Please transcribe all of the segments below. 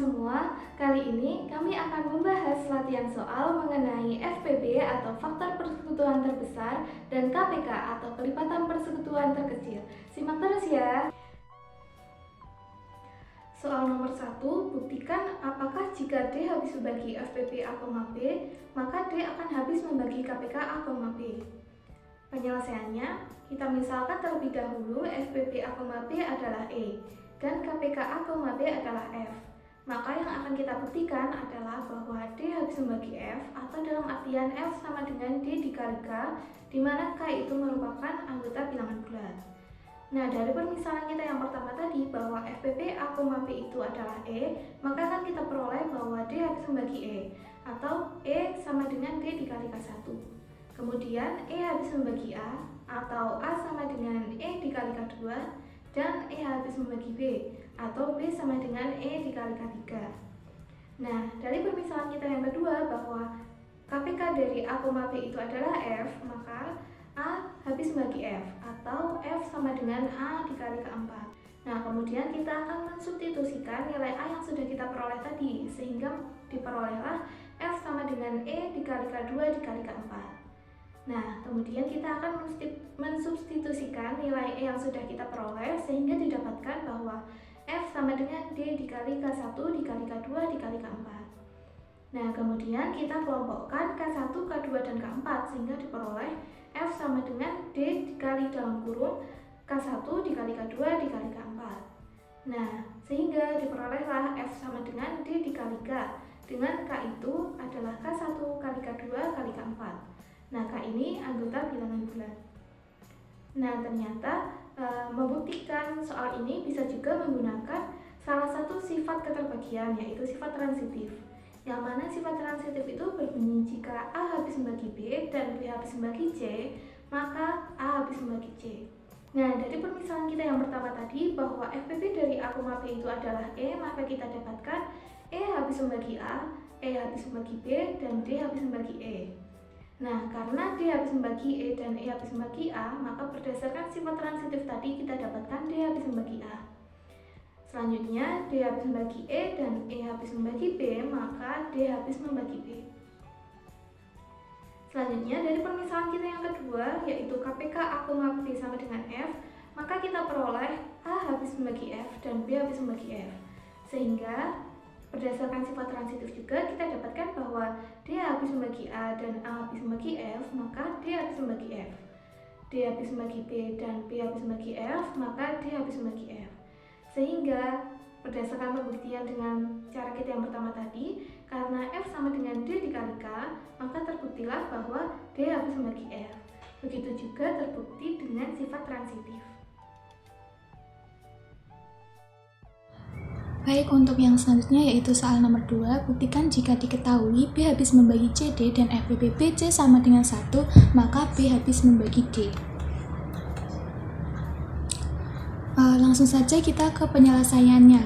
semua, kali ini kami akan membahas latihan soal mengenai FPB atau faktor persekutuan terbesar dan KPK atau kelipatan persekutuan terkecil. Simak terus ya. Soal nomor 1, buktikan apakah jika D habis membagi FPB A, B, maka D akan habis membagi KPK A, B. Penyelesaiannya, kita misalkan terlebih dahulu FPB A, B adalah E dan KPK A, B adalah F. Maka yang akan kita buktikan adalah bahwa D habis membagi F atau dalam artian F sama dengan D dikali K, di mana K itu merupakan anggota bilangan bulat. Nah, dari permisalan kita yang pertama tadi bahwa FPB A, B itu adalah E, maka akan kita peroleh bahwa D habis membagi E, atau E sama dengan D dikali K1. Kemudian E habis membagi A, atau A sama dengan E dikali K2, dan E habis membagi B, atau B sama dengan E dikali K3. Nah, dari permisalan kita yang kedua bahwa KPK dari A, B itu adalah F, maka A habis membagi F, atau F sama dengan A dikali K4. Nah, kemudian kita akan mensubstitusikan nilai A yang sudah kita peroleh tadi, sehingga diperolehlah F sama dengan E dikali K2 dikali K4. Nah, kemudian kita akan mensubstitusikan nilai E yang sudah kita peroleh sehingga didapatkan bahwa F sama dengan D dikali K1 dikali K2 dikali K4. Nah, kemudian kita kelompokkan K1, K2, dan K4 sehingga diperoleh F sama dengan D dikali dalam kurung K1 dikali K2 dikali K4. Nah, sehingga diperolehlah F sama dengan D dikali K, dengan K itu adalah K1 kali K2 kali K4. Nah, K ini anggota bilangan bulat. Nah, ternyata membuktikan soal ini bisa juga menggunakan salah satu sifat keterbagian, yaitu sifat transitif. Yang mana sifat transitif itu berbunyi jika A habis membagi B dan B habis membagi C, maka A habis membagi C. Nah, dari permisalan kita yang pertama tadi bahwa FPB dari A, B itu adalah E, maka kita dapatkan E habis membagi A, E habis membagi B, dan D habis membagi E. Nah, karena D habis membagi E dan E habis membagi A, maka berdasarkan sifat transitif tadi kita dapatkan D habis membagi A. Selanjutnya, D habis membagi E dan E habis membagi B, maka D habis membagi B. Selanjutnya, dari permisalan kita yang kedua, yaitu KPK A, B sama dengan F, maka kita peroleh A habis membagi F dan B habis membagi F. Sehingga berdasarkan sifat transitif juga kita dapatkan bahwa D habis membagi A dan A habis membagi F, maka D habis membagi F. D habis membagi B dan B habis membagi F, maka D habis membagi F. Sehingga berdasarkan pembuktian dengan cara kita yang pertama tadi, karena F sama dengan D dikali K, maka terbuktilah bahwa D habis membagi F. Begitu juga terbukti dengan sifat transitif. Baik, untuk yang selanjutnya yaitu soal nomor 2, buktikan jika diketahui B habis membagi CD dan FPB BC sama dengan 1, maka B habis membagi D. Langsung saja kita ke penyelesaiannya.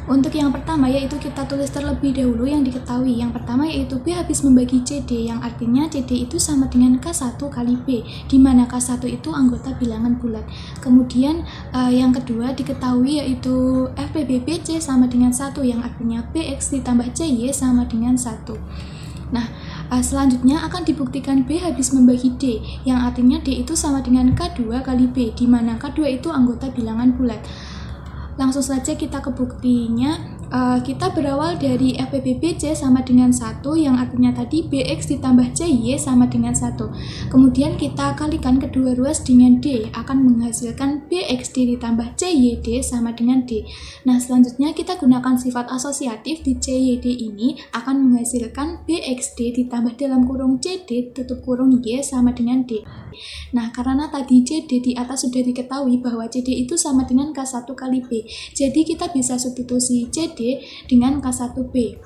Untuk yang pertama yaitu kita tulis terlebih dahulu yang diketahui. Yang pertama yaitu B habis membagi CD, yang artinya CD itu sama dengan K1 kali B, di mana K1 itu anggota bilangan bulat. Kemudian yang kedua diketahui yaitu FPB BC sama dengan 1, yang artinya BX ditambah CY sama dengan 1. Nah, selanjutnya akan dibuktikan B habis membagi D, yang artinya D itu sama dengan K2 kali B, di mana K2 itu anggota bilangan bulat. Langsung saja kita ke buktinya. Kita berawal dari FPB BC sama dengan 1, yang artinya tadi BX ditambah CY sama dengan 1. Kemudian kita kalikan kedua ruas dengan D, akan menghasilkan BXD ditambah CYD sama dengan D. Nah, selanjutnya kita gunakan sifat asosiatif di CYD ini, akan menghasilkan BXD ditambah dalam kurung CD tutup kurung Y sama dengan D. Nah, karena tadi CD di atas sudah diketahui bahwa CD itu sama dengan K1 kali B, jadi kita bisa substitusi CD dengan K1B.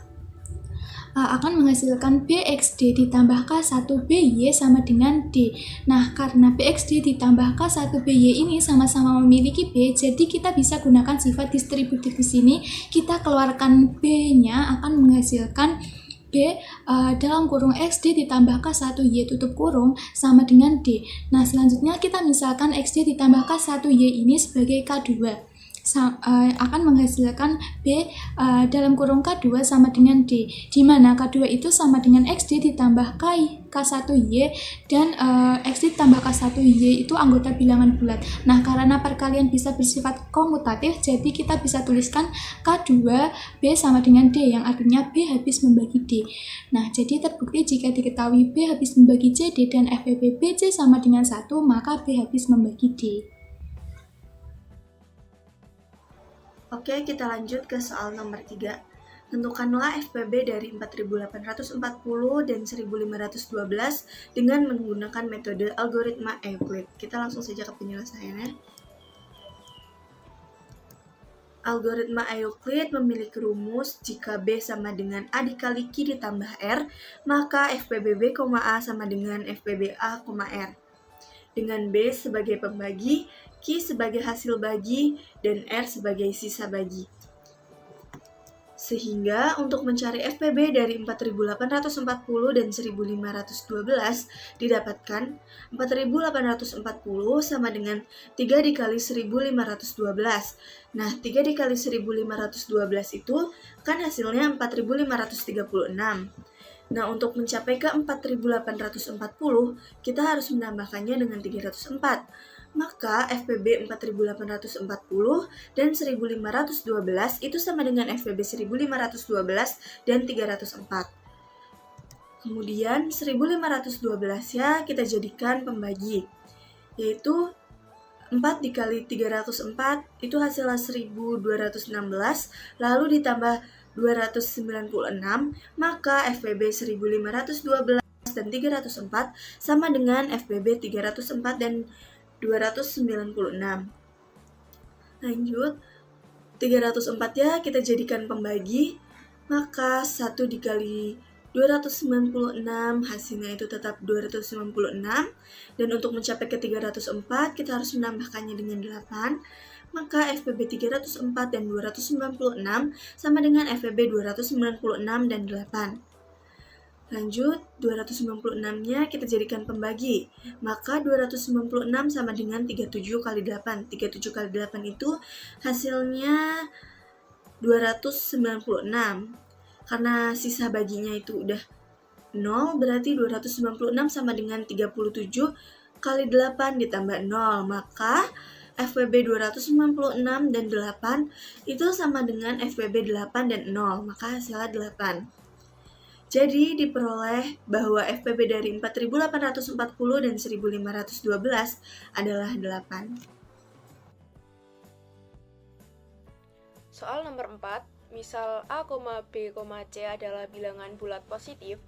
Akan menghasilkan BXD ditambah K1BY sama dengan D. Nah, karena BXD ditambah K1BY ini sama-sama memiliki B, jadi kita bisa gunakan sifat distributif di sini. Kita keluarkan B-nya akan menghasilkan B dalam kurung XD ditambah K1Y tutup kurung sama dengan D. Nah, selanjutnya kita misalkan XD ditambah K1Y ini sebagai K2. akan menghasilkan B dalam kurung K2 sama dengan D, di mana K2 itu sama dengan XD ditambah K1Y dan XD ditambah K1Y itu anggota bilangan bulat. Nah, karena perkalian bisa bersifat komutatif, jadi kita bisa tuliskan K2 B sama dengan D, yang artinya B habis membagi D. Nah, jadi terbukti jika diketahui B habis membagi CD dan FPB BC sama dengan 1, maka B habis membagi D. Oke, kita lanjut ke soal nomor 3. Tentukanlah FPB dari 4840 dan 1512 dengan menggunakan metode algoritma Euclid. Kita langsung saja ke penyelesaiannya. Algoritma Euclid memiliki rumus jika B sama dengan A dikali Q ditambah R, maka FPB B, A sama dengan FPB A, R. Dengan B sebagai pembagi, Q sebagai hasil bagi, dan R sebagai sisa bagi. Sehingga untuk mencari FPB dari 4840 dan 1512 didapatkan 4840 sama dengan 3 dikali 1512. Nah, 3 dikali 1512 itu kan hasilnya 4536. Nah, untuk mencapai ke 4840, kita harus menambahkannya dengan 304. Maka FPB 4840 dan 1512 itu sama dengan FPB 1512 dan 304. Kemudian 1512 ya kita jadikan pembagi, yaitu 4 dikali 304 itu hasilnya 1216, lalu ditambah 296, maka FPB 1512 dan 304 sama dengan FPB 304 dan 296. Lanjut, 304 ya kita jadikan pembagi, maka 1 dikali 296 hasilnya itu tetap 296, dan untuk mencapai ke 304 kita harus menambahkannya dengan 8, maka FPB 304 dan 296 sama dengan FPB 296 dan 8. Lanjut, 296-nya kita jadikan pembagi, maka 296 sama dengan 37 kali 8. 37 kali 8 itu hasilnya 296. Karena sisa baginya itu udah 0, berarti 296 sama dengan 37 kali 8 ditambah 0, maka FPB 296 dan 8 itu sama dengan FPB 8 dan 0, maka hasilnya 8. Jadi diperoleh bahwa FPB dari 4840 dan 1512 adalah 8. Soal nomor 4, misal A, B, C adalah bilangan bulat positif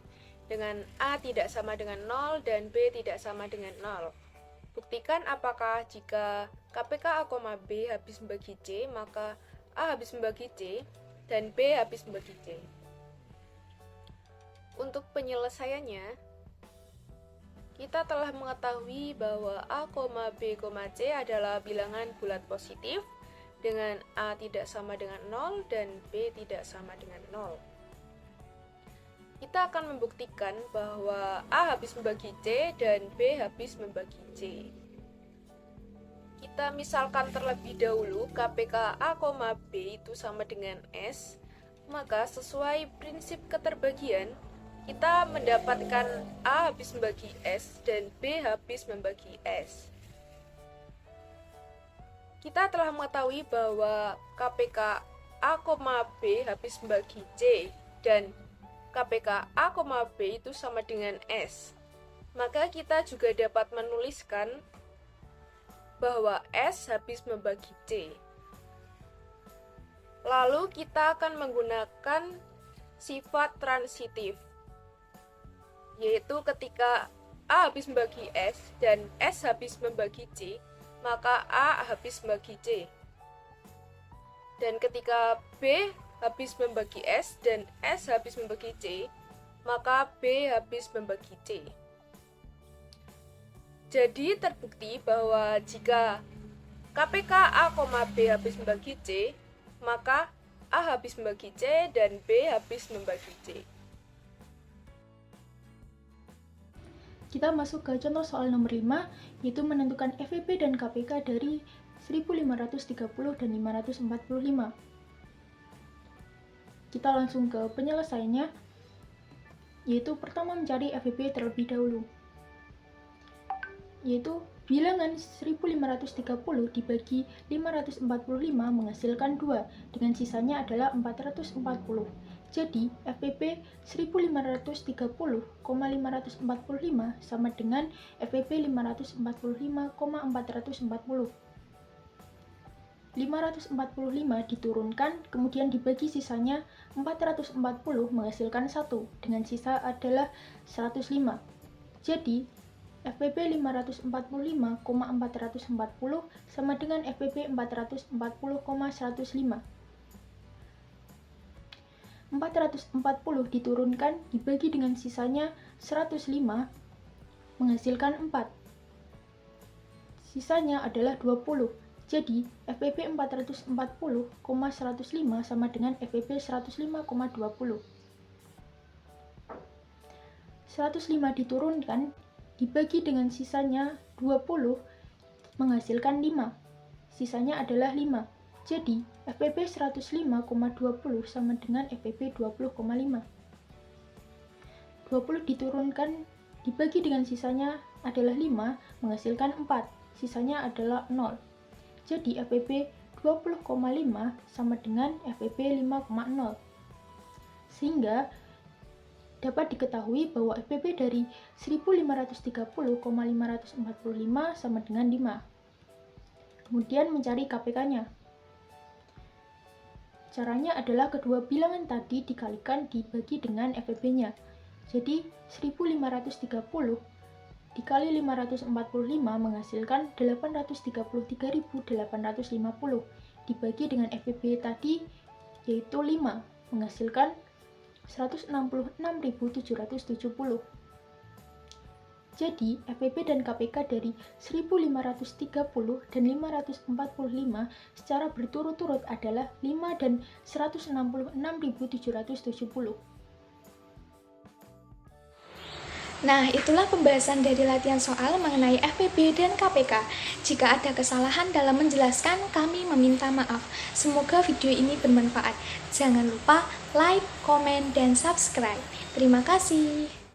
dengan A tidak sama dengan 0 dan B tidak sama dengan 0. Buktikan apakah jika KPK A, B habis membagi C, maka A habis membagi C dan B habis membagi C. Untuk penyelesaiannya, kita telah mengetahui bahwa A, B, C adalah bilangan bulat positif dengan A tidak sama dengan 0 dan B tidak sama dengan 0. Kita akan membuktikan bahwa A habis membagi C dan B habis membagi C. Kita misalkan terlebih dahulu KPK A, B itu sama dengan S, maka sesuai prinsip keterbagian, kita mendapatkan A habis membagi S dan B habis membagi S. Kita telah mengetahui bahwa KPK A, B habis membagi C dan KPK A, B itu sama dengan S. Maka kita juga dapat menuliskan bahwa S habis membagi C. Lalu kita akan menggunakan sifat transitif, yaitu ketika A habis membagi S dan S habis membagi C, maka A habis membagi C. Dan ketika B habis membagi S dan S habis membagi C, maka B habis membagi C. Jadi terbukti bahwa jika KPK A, B habis membagi C, maka A habis membagi C dan B habis membagi C. Kita masuk ke contoh soal nomor 5, yaitu menentukan FPB dan KPK dari 1530 dan 545. Kita langsung ke penyelesaiannya, yaitu pertama mencari FVP terlebih dahulu, yaitu bilangan 1530 dibagi 545 menghasilkan 2, dengan sisanya adalah 440. Jadi, FVP 1530,545 sama dengan FVP 545,440. 545 diturunkan, kemudian dibagi sisanya 440 menghasilkan 1, dengan sisa adalah 105. Jadi, FVP 545,440 sama dengan FVP 440,105. 440 diturunkan, dibagi dengan sisanya 105, menghasilkan 4. Sisanya adalah 20. Jadi, FVP 440,105 sama dengan FVP 105,20. 105 diturunkan, dibagi dengan sisanya 20, menghasilkan 5. Sisanya adalah 5. Jadi, FVP 105,20 sama dengan FVP 20,5. 20 diturunkan, dibagi dengan sisanya adalah 5, menghasilkan 4. Sisanya adalah 0. Jadi, FVP 20,5 sama dengan FVP 5,0. Sehingga dapat diketahui bahwa FVP dari 1530,545 sama dengan 5. Kemudian mencari KPK-nya. Caranya adalah kedua bilangan tadi dikalikan dibagi dengan FVP-nya. Jadi, 1530 dikali 545 menghasilkan 833.850 dibagi dengan FVP tadi yaitu 5 menghasilkan 166.770. Jadi, FVP dan KPK dari 1530 dan 545 secara berturut-turut adalah 5 dan 166.770. Nah, itulah pembahasan dari latihan soal mengenai FVP dan KPK. Jika ada kesalahan dalam menjelaskan, kami meminta maaf. Semoga video ini bermanfaat. Jangan lupa like, komen, dan subscribe. Terima kasih.